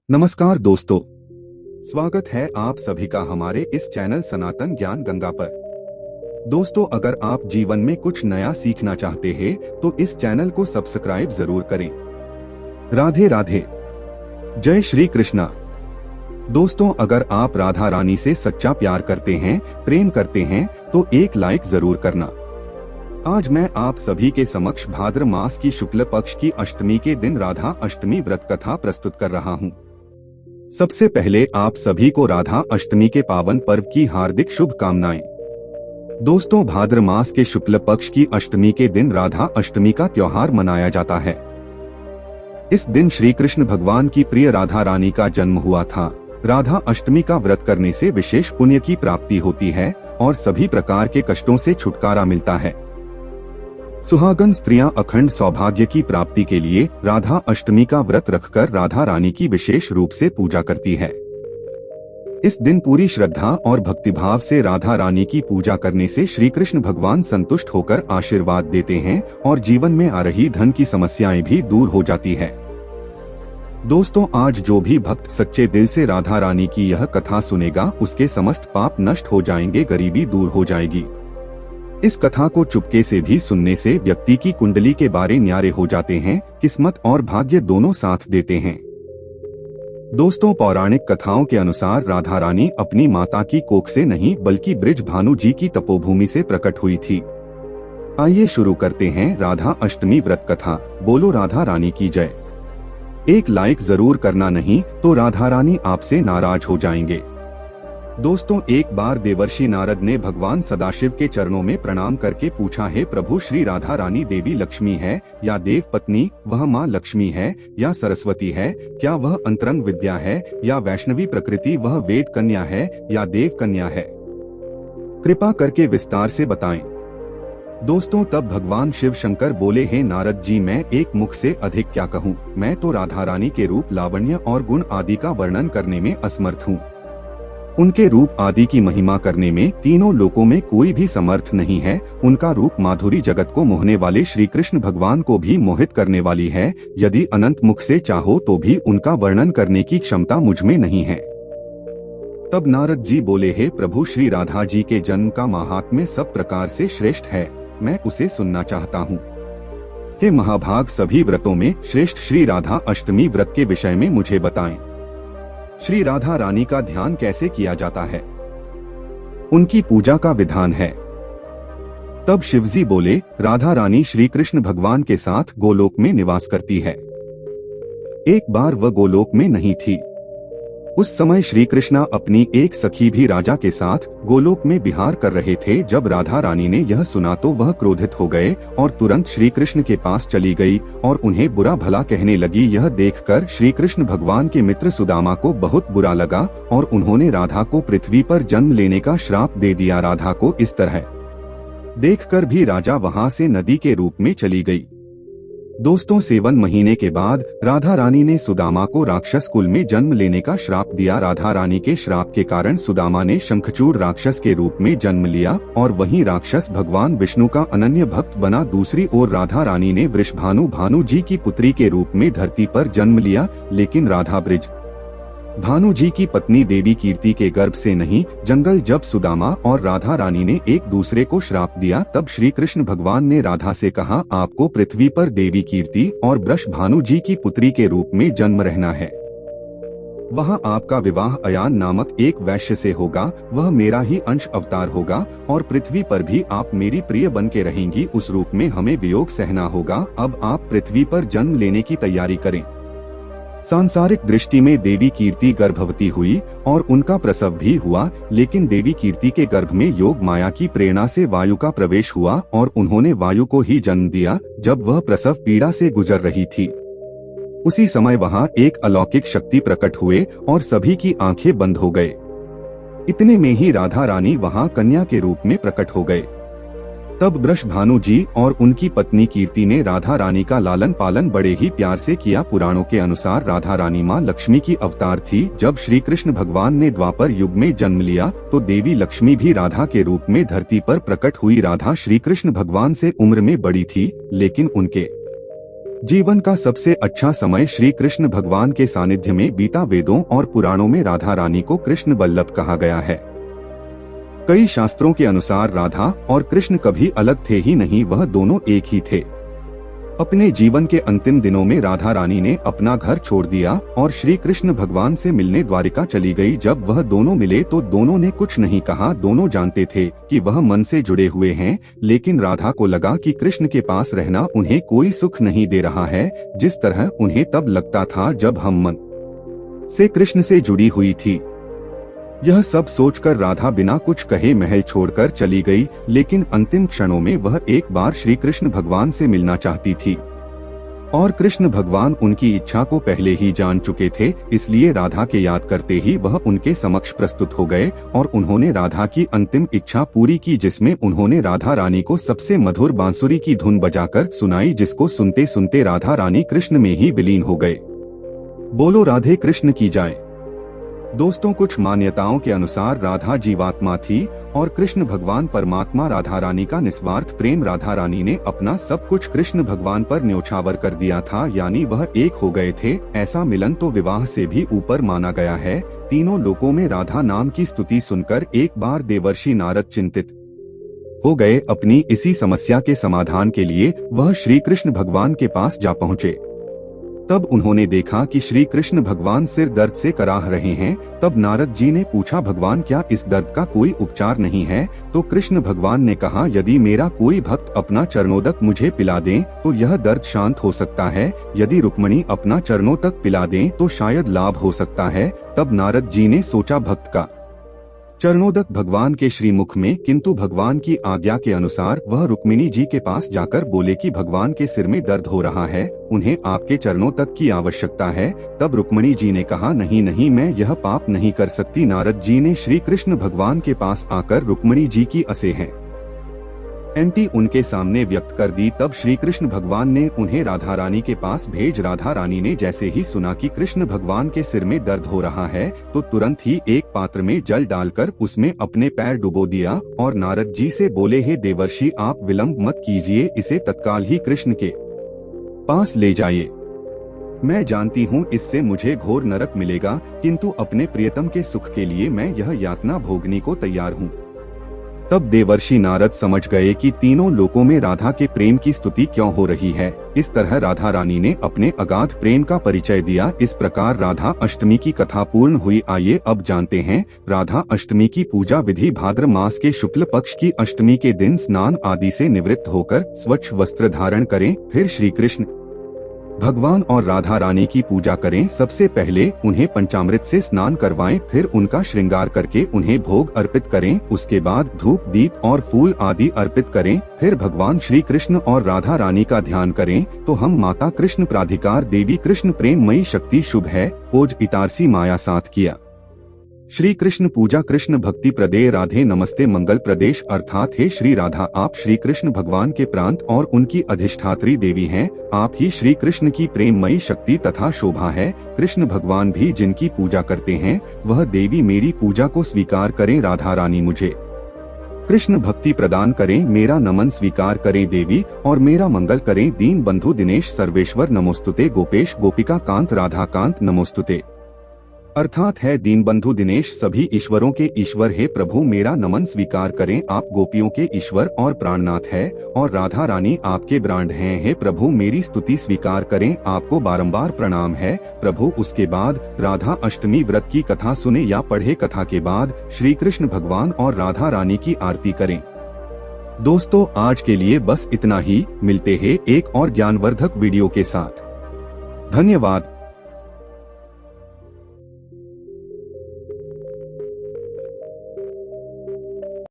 नमस्कार दोस्तों, स्वागत है आप सभी का हमारे इस चैनल सनातन ज्ञान गंगा पर। दोस्तों, अगर आप जीवन में कुछ नया सीखना चाहते हैं तो इस चैनल को सब्सक्राइब जरूर करें। राधे राधे, जय श्री कृष्णा। दोस्तों, अगर आप राधा रानी से सच्चा प्यार करते हैं, प्रेम करते हैं तो एक लाइक जरूर करना। आज मैं आप सभी के समक्ष भाद्र मास की शुक्ल पक्ष की अष्टमी के दिन राधा अष्टमी व्रत कथा प्रस्तुत कर रहा हूँ। सबसे पहले आप सभी को राधा अष्टमी के पावन पर्व की हार्दिक शुभकामनाएं। दोस्तों, भाद्र मास के शुक्ल पक्ष की अष्टमी के दिन राधा अष्टमी का त्योहार मनाया जाता है। इस दिन श्री कृष्ण भगवान की प्रिय राधा रानी का जन्म हुआ था। राधा अष्टमी का व्रत करने से विशेष पुण्य की प्राप्ति होती है और सभी प्रकार के कष्टों से छुटकारा मिलता है। सुहागन स्त्रियां अखंड सौभाग्य की प्राप्ति के लिए राधा अष्टमी का व्रत रखकर राधा रानी की विशेष रूप से पूजा करती है। इस दिन पूरी श्रद्धा और भक्तिभाव से राधा रानी की पूजा करने से श्री कृष्ण भगवान संतुष्ट होकर आशीर्वाद देते हैं और जीवन में आ रही धन की समस्याएं भी दूर हो जाती है। दोस्तों, आज जो भी भक्त सच्चे दिल से राधा रानी की यह कथा सुनेगा उसके समस्त पाप नष्ट हो जाएंगे, गरीबी दूर हो जाएगी। इस कथा को चुपके से भी सुनने से व्यक्ति की कुंडली के बारे न्यारे हो जाते हैं, किस्मत और भाग्य दोनों साथ देते हैं। दोस्तों, पौराणिक कथाओं के अनुसार राधा रानी अपनी माता की कोख से नहीं बल्कि ब्रिज भानु जी की तपोभूमि से प्रकट हुई थी। आइए शुरू करते हैं राधा अष्टमी व्रत कथा। बोलो राधा रानी की जय। एक लाइक जरूर करना, नहीं तो राधा रानी आपसे नाराज हो जाएंगे। दोस्तों, एक बार देवर्षि नारद ने भगवान सदाशिव के चरणों में प्रणाम करके पूछा, है प्रभु, श्री राधा रानी देवी लक्ष्मी है या देव पत्नी, वह माँ लक्ष्मी है या सरस्वती है, क्या वह अंतरंग विद्या है या वैष्णवी प्रकृति, वह वेद कन्या है या देव कन्या है? कृपा करके विस्तार से बताएं। दोस्तों, तब भगवान शिव शंकर बोले, हैं नारद जी, मैं एक मुख से अधिक क्या कहूँ। मैं तो राधा रानी के रूप, लावण्य और गुण आदि का वर्णन करने में असमर्थ हूँ। उनके रूप आदि की महिमा करने में तीनों लोकों में कोई भी समर्थ नहीं है। उनका रूप माधुरी जगत को मोहने वाले श्री कृष्ण भगवान को भी मोहित करने वाली है। यदि अनंत मुख से चाहो तो भी उनका वर्णन करने की क्षमता मुझ में नहीं है। तब नारद जी बोले, हे प्रभु, श्री राधा जी के जन्म का महात्म्य सब प्रकार से श्रेष्ठ है, मैं उसे सुनना चाहता हूँ। हे महाभाग, सभी व्रतों में श्रेष्ठ श्री राधा अष्टमी व्रत के विषय में मुझे बताएं। श्री राधा रानी का ध्यान कैसे किया जाता है? उनकी पूजा का विधान है। तब शिवजी बोले, राधा रानी श्री कृष्ण भगवान के साथ गोलोक में निवास करती है। एक बार वह गोलोक में नहीं थी। उस समय श्री कृष्णा अपनी एक सखी भी राजा के साथ गोलोक में विहार कर रहे थे। जब राधा रानी ने यह सुना तो वह क्रोधित हो गए और तुरंत श्री कृष्ण के पास चली गई और उन्हें बुरा भला कहने लगी। यह देखकर श्री कृष्ण भगवान के मित्र सुदामा को बहुत बुरा लगा और उन्होंने राधा को पृथ्वी पर जन्म लेने का श्राप दे दिया। राधा को इस तरह देखकर भी राजा वहां से नदी के रूप में चली गई। दोस्तों, 7 महीने के बाद राधा रानी ने सुदामा को राक्षस कुल में जन्म लेने का श्राप दिया। राधा रानी के श्राप के कारण सुदामा ने शंखचूड़ राक्षस के रूप में जन्म लिया और वहीं राक्षस भगवान विष्णु का अनन्य भक्त बना। दूसरी ओर राधा रानी ने वृषभानु भानु जी की पुत्री के रूप में धरती पर जन्म लिया, लेकिन राधा ब्रिज भानु जी की पत्नी देवी कीर्ति के गर्भ से नहीं। जंगल जब सुदामा और राधा रानी ने एक दूसरे को श्राप दिया, तब श्री कृष्ण भगवान ने राधा से कहा, आपको पृथ्वी पर देवी कीर्ति और वृष भानु जी की पुत्री के रूप में जन्म रहना है। वहाँ आपका विवाह अयान नामक एक वैश्य से होगा, वह मेरा ही अंश अवतार होगा और पृथ्वी पर भी आप मेरी प्रिय बन के रहेंगी। उस रूप में हमें वियोग सहना होगा। अब आप पृथ्वी पर जन्म लेने की तैयारी करें। सांसारिक दृष्टि में देवी कीर्ति गर्भवती हुई और उनका प्रसव भी हुआ, लेकिन देवी कीर्ति के गर्भ में योग माया की प्रेरणा से वायु का प्रवेश हुआ और उन्होंने वायु को ही जन्म दिया। जब वह प्रसव पीड़ा से गुजर रही थी, उसी समय वहां एक अलौकिक शक्ति प्रकट हुए और सभी की आंखें बंद हो गए। इतने में ही राधा रानी वहां कन्या के रूप में प्रकट हो गए। तब वृषभानु जी और उनकी पत्नी कीर्ति ने राधा रानी का लालन पालन बड़े ही प्यार से किया। पुराणों के अनुसार राधा रानी माँ लक्ष्मी की अवतार थी। जब श्री कृष्ण भगवान ने द्वापर युग में जन्म लिया तो देवी लक्ष्मी भी राधा के रूप में धरती पर प्रकट हुई। राधा श्री कृष्ण भगवान से उम्र में बड़ी थी, लेकिन उनके जीवन का सबसे अच्छा समय श्री कृष्ण भगवान के सानिध्य में बीता। वेदों और पुराणों में राधा रानी को कृष्ण बल्लभ कहा गया है। कई शास्त्रों के अनुसार राधा और कृष्ण कभी अलग थे ही नहीं, वह दोनों एक ही थे। अपने जीवन के अंतिम दिनों में राधा रानी ने अपना घर छोड़ दिया और श्री कृष्ण भगवान से मिलने द्वारिका चली गई। जब वह दोनों मिले तो दोनों ने कुछ नहीं कहा। दोनों जानते थे कि वह मन से जुड़े हुए हैं, लेकिन राधा को लगा कि कृष्ण के पास रहना उन्हें कोई सुख नहीं दे रहा है, जिस तरह उन्हें तब लगता था जब हम मन से कृष्ण से जुड़ी हुई थी। यह सब सोचकर राधा बिना कुछ कहे महल छोड़कर चली गई, लेकिन अंतिम क्षणों में वह एक बार श्री कृष्ण भगवान से मिलना चाहती थी और कृष्ण भगवान उनकी इच्छा को पहले ही जान चुके थे। इसलिए राधा के याद करते ही वह उनके समक्ष प्रस्तुत हो गए और उन्होंने राधा की अंतिम इच्छा पूरी की, जिसमें उन्होंने राधा रानी को सबसे मधुर बांसुरी की धुन बजाकर सुनाई, जिसको सुनते सुनते राधा रानी कृष्ण में ही विलीन हो गए। बोलो राधे कृष्ण की जय। दोस्तों, कुछ मान्यताओं के अनुसार राधा जीवात्मा थी और कृष्ण भगवान परमात्मा। राधा रानी का निस्वार्थ प्रेम, राधा रानी ने अपना सब कुछ कृष्ण भगवान पर न्योछावर कर दिया था, यानी वह एक हो गए थे। ऐसा मिलन तो विवाह से भी ऊपर माना गया है। तीनों लोकों में राधा नाम की स्तुति सुनकर एक बार देवर्षि नारद चिंतित हो गए। अपनी इसी समस्या के समाधान के लिए वह श्री कृष्ण भगवान के पास जा पहुँचे। तब उन्होंने देखा कि श्री कृष्ण भगवान सिर दर्द से कराह रहे हैं। तब नारद जी ने पूछा, भगवान क्या इस दर्द का कोई उपचार नहीं है? तो कृष्ण भगवान ने कहा, यदि मेरा कोई भक्त अपना चरणोदक मुझे पिला दें तो यह दर्द शांत हो सकता है। यदि रुक्मिणी अपना चरणोदक पिला दें तो शायद लाभ हो सकता है। तब नारद जी ने सोचा, भक्त का चरणोदक भगवान के श्रीमुख में, किंतु भगवान की आज्ञा के अनुसार वह रुक्मिणी जी के पास जाकर बोले कि भगवान के सिर में दर्द हो रहा है, उन्हें आपके चरणोदक की आवश्यकता है। तब रुक्मिणी जी ने कहा, नहीं नहीं, मैं यह पाप नहीं कर सकती। नारद जी ने श्री कृष्ण भगवान के पास आकर रुक्मिणी जी की असे हैं एंटी उनके सामने व्यक्त कर दी। तब श्री कृष्ण भगवान ने उन्हें राधा रानी के पास भेज। राधा रानी ने जैसे ही सुना कि कृष्ण भगवान के सिर में दर्द हो रहा है तो तुरंत ही एक पात्र में जल डालकर उसमें अपने पैर डुबो दिया और नारद जी से बोले, हे देवर्षि, आप विलंब मत कीजिए, इसे तत्काल ही कृष्ण के पास ले जाइए। मैं जानती हूँ इससे मुझे घोर नरक मिलेगा, किंतु अपने प्रियतम के सुख के लिए मैं यह यातना भोगने को तैयार हूँ। तब देवर्षि नारद समझ गए कि तीनों लोकों में राधा के प्रेम की स्तुति क्यों हो रही है। इस तरह राधा रानी ने अपने अगाध प्रेम का परिचय दिया। इस प्रकार राधा अष्टमी की कथा पूर्ण हुई। आइए अब जानते हैं राधा अष्टमी की पूजा विधि। भाद्र मास के शुक्ल पक्ष की अष्टमी के दिन स्नान आदि से निवृत्त होकर स्वच्छ वस्त्र धारण करें। फिर श्री कृष्ण भगवान और राधा रानी की पूजा करें। सबसे पहले उन्हें पंचामृत से स्नान करवाएं, फिर उनका श्रृंगार करके उन्हें भोग अर्पित करें। उसके बाद धूप, दीप और फूल आदि अर्पित करें। फिर भगवान श्री कृष्ण और राधा रानी का ध्यान करें। तो हम माता कृष्ण प्राधिकार देवी कृष्ण प्रेममयी शक्ति शुभ है ओज इटारसी माया साथ किया। श्री कृष्ण पूजा कृष्ण भक्ति प्रदे राधे नमस्ते मंगल प्रदेश। अर्थात हे श्री राधा, आप श्री कृष्ण भगवान के प्रांत और उनकी अधिष्ठात्री देवी हैं। आप ही श्री कृष्ण की प्रेममयी शक्ति तथा शोभा है। कृष्ण भगवान भी जिनकी पूजा करते हैं वह देवी मेरी पूजा को स्वीकार करें। राधा रानी मुझे कृष्ण भक्ति प्रदान करें। मेरा नमन स्वीकार करें देवी और मेरा मंगल करें। दीन बंधु दिनेश सर्वेश्वर नमोस्तुते। गोपेश गोपिका कांत राधा कांत नमोस्तुते। अर्थात है दीनबंधु दिनेश सभी ईश्वरों के ईश्वर, हे प्रभु मेरा नमन स्वीकार करें। आप गोपियों के ईश्वर और प्राणनाथ है और राधा रानी आपके ब्रांड हैं। हे प्रभु मेरी स्तुति स्वीकार करें। आपको बारंबार प्रणाम है प्रभु। उसके बाद राधा अष्टमी व्रत की कथा सुने या पढ़े। कथा के बाद श्री कृष्ण भगवान और राधा रानी की आरती करें। दोस्तों, आज के लिए बस इतना ही। मिलते हैं एक और ज्ञानवर्धक वीडियो के साथ। धन्यवाद।